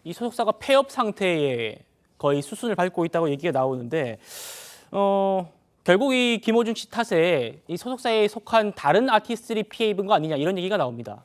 이 소속사가 폐업 상태에 거의 수순을 밟고 있다고 얘기가 나오는데 결국 이 김호중 씨 탓에 이 소속사에 속한 다른 아티스트들이 피해 입은 거 아니냐 이런 얘기가 나옵니다.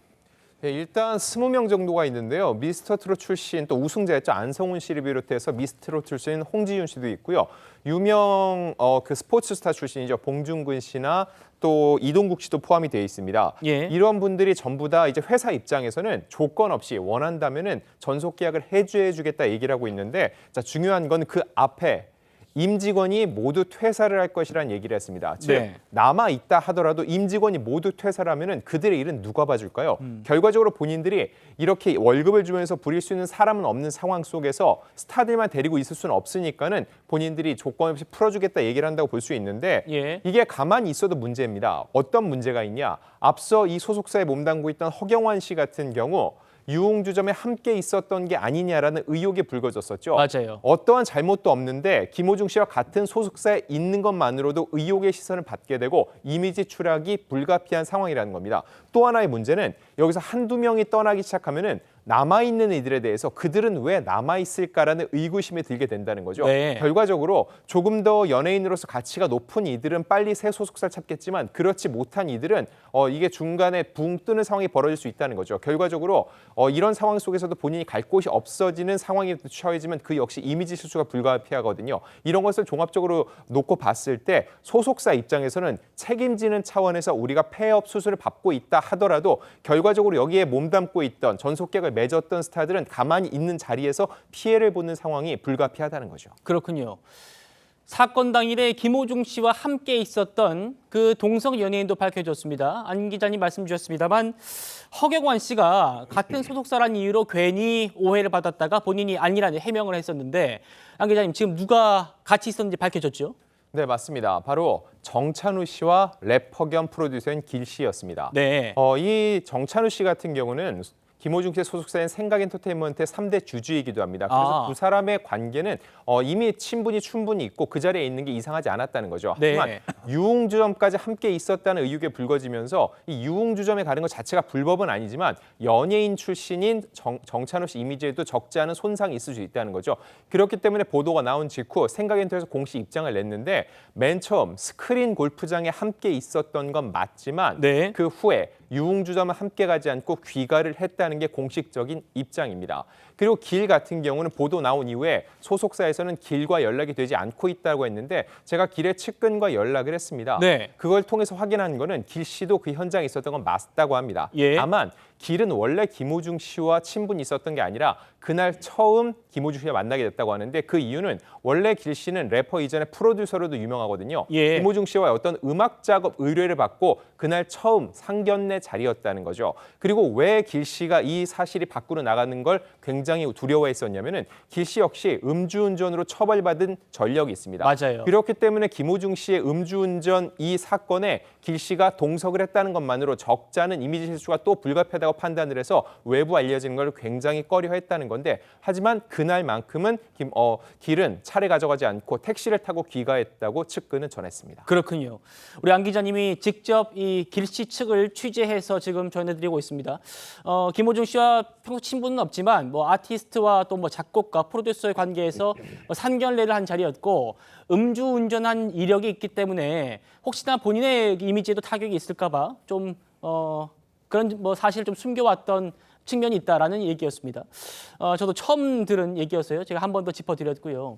네, 일단 20명 정도가 있는데요. 미스터트롯 출신 또 우승자였죠. 안성훈 씨를 비롯해서 미스터트롯 출신 홍지윤 씨도 있고요. 유명 그 스포츠 스타 출신이죠. 봉중근 씨나 또 이동국 씨도 포함이 되어 있습니다. 예. 이런 분들이 전부 다 이제 회사 입장에서는 조건 없이 원한다면은 전속 계약을 해주겠다 얘기를 하고 있는데, 자, 중요한 건 그 앞에 임직원이 모두 퇴사를 할 것이라는 얘기를 했습니다. 즉 네. 남아 있다 하더라도 임직원이 모두 퇴사를 하면은 그들의 일은 누가 봐줄까요? 결과적으로 본인들이 이렇게 월급을 주면서 부릴 수 있는 사람은 없는 상황 속에서 스타들만 데리고 있을 수는 없으니까는 본인들이 조건 없이 풀어주겠다 얘기를 한다고 볼 수 있는데, 예. 이게 가만히 있어도 문제입니다. 어떤 문제가 있냐? 앞서 이 소속사에 몸담고 있던 허경환 씨 같은 경우 유흥주점에 함께 있었던 게 아니냐라는 의혹이 불거졌었죠. 맞아요. 어떠한 잘못도 없는데 김호중 씨와 같은 소속사에 있는 것만으로도 의혹의 시선을 받게 되고 이미지 추락이 불가피한 상황이라는 겁니다. 또 하나의 문제는 여기서 한두 명이 떠나기 시작하면은 남아있는 이들에 대해서 그들은 왜 남아있을까라는 의구심이 들게 된다는 거죠. 네. 결과적으로 조금 더 연예인으로서 가치가 높은 이들은 빨리 새 소속사를 찾겠지만 그렇지 못한 이들은 이게 중간에 붕 뜨는 상황이 벌어질 수 있다는 거죠. 결과적으로 이런 상황 속에서도 본인이 갈 곳이 없어지는 상황이 처해지면 그 역시 이미지 실수가 불가피하거든요. 이런 것을 종합적으로 놓고 봤을 때 소속사 입장에서는 책임지는 차원에서 우리가 폐업 수술을 받고 있다 하더라도 결과적으로 여기에 몸담고 있던 전속계약을 맺었던 스타들은 가만히 있는 자리에서 피해를 보는 상황이 불가피하다는 거죠. 그렇군요. 사건 당일에 김호중 씨와 함께 있었던 그 동성 연예인도 밝혀졌습니다. 안 기자님 말씀 주셨습니다만 허경환 씨가 같은 소속사라는 이유로 괜히 오해를 받았다가 본인이 아니라는 해명을 했었는데, 안 기자님 지금 누가 같이 있었는지 밝혀졌죠? 네, 맞습니다. 바로 정찬우 씨와 래퍼 겸 프로듀서인 길 씨였습니다. 네. 이 정찬우 씨 같은 경우는 김호중 씨의 소속사인 생각엔터테인먼트의 3대 주주이기도 합니다. 그래서 두 사람의 관계는 이미 친분이 충분히 있고 그 자리에 있는 게 이상하지 않았다는 거죠. 네. 하지만 유흥주점까지 함께 있었다는 의혹이 불거지면서 이 유흥주점에 가는 것 자체가 불법은 아니지만 연예인 출신인 정찬우 씨 이미지에도 적지 않은 손상이 있을 수 있다는 거죠. 그렇기 때문에 보도가 나온 직후 생각엔터에서 공식 입장을 냈는데, 맨 처음 스크린 골프장에 함께 있었던 건 맞지만 네. 그 후에 유흥주점은 함께 가지 않고 귀가를 했다는 게 공식적인 입장입니다. 그리고 길 같은 경우는 보도 나온 이후에 소속사에서는 길과 연락이 되지 않고 있다고 했는데, 제가 길의 측근과 연락을 했습니다. 네. 그걸 통해서 확인한 거는 길 씨도 그 현장에 있었던 건 맞다고 합니다. 예. 다만 길은 원래 김호중 씨와 친분이 있었던 게 아니라 그날 처음 김호중 씨와 만나게 됐다고 하는데, 그 이유는 원래 길 씨는 래퍼 이전에 프로듀서로도 유명하거든요. 예. 김호중 씨와 어떤 음악 작업 의뢰를 받고 그날 처음 상견례 자리였다는 거죠. 그리고 왜 길 씨가 이 사실이 밖으로 나가는 걸 굉장히 두려워했었냐면은 길 씨 역시 음주운전으로 처벌받은 전력이 있습니다. 맞아요. 그렇기 때문에 김호중 씨의 음주운전 이 사건에 길 씨가 동석을 했다는 것만으로 적지 않은 이미지 실수가 또 불가피하다고 판단을 해서 외부 알려지는 걸 굉장히 꺼려했다는 건데, 하지만 그날만큼은 길은 차를 가져가지 않고 택시를 타고 귀가했다고 측근은 전했습니다. 그렇군요. 우리 안 기자님이 직접 이 길씨 측을 취재해서 지금 전해드리고 있습니다. 김호중 씨와 평소 친분은 없지만 뭐 아티스트와 또 뭐 작곡가, 프로듀서의 관계에서 상견례를 한 자리였고 음주운전한 이력이 있기 때문에 혹시나 본인의 이미지에도 타격이 있을까봐 좀 그런 뭐 사실 좀 숨겨왔던 측면이 있다라는 얘기였습니다. 저도 처음 들은 얘기였어요. 제가 한 번 더 짚어드렸고요.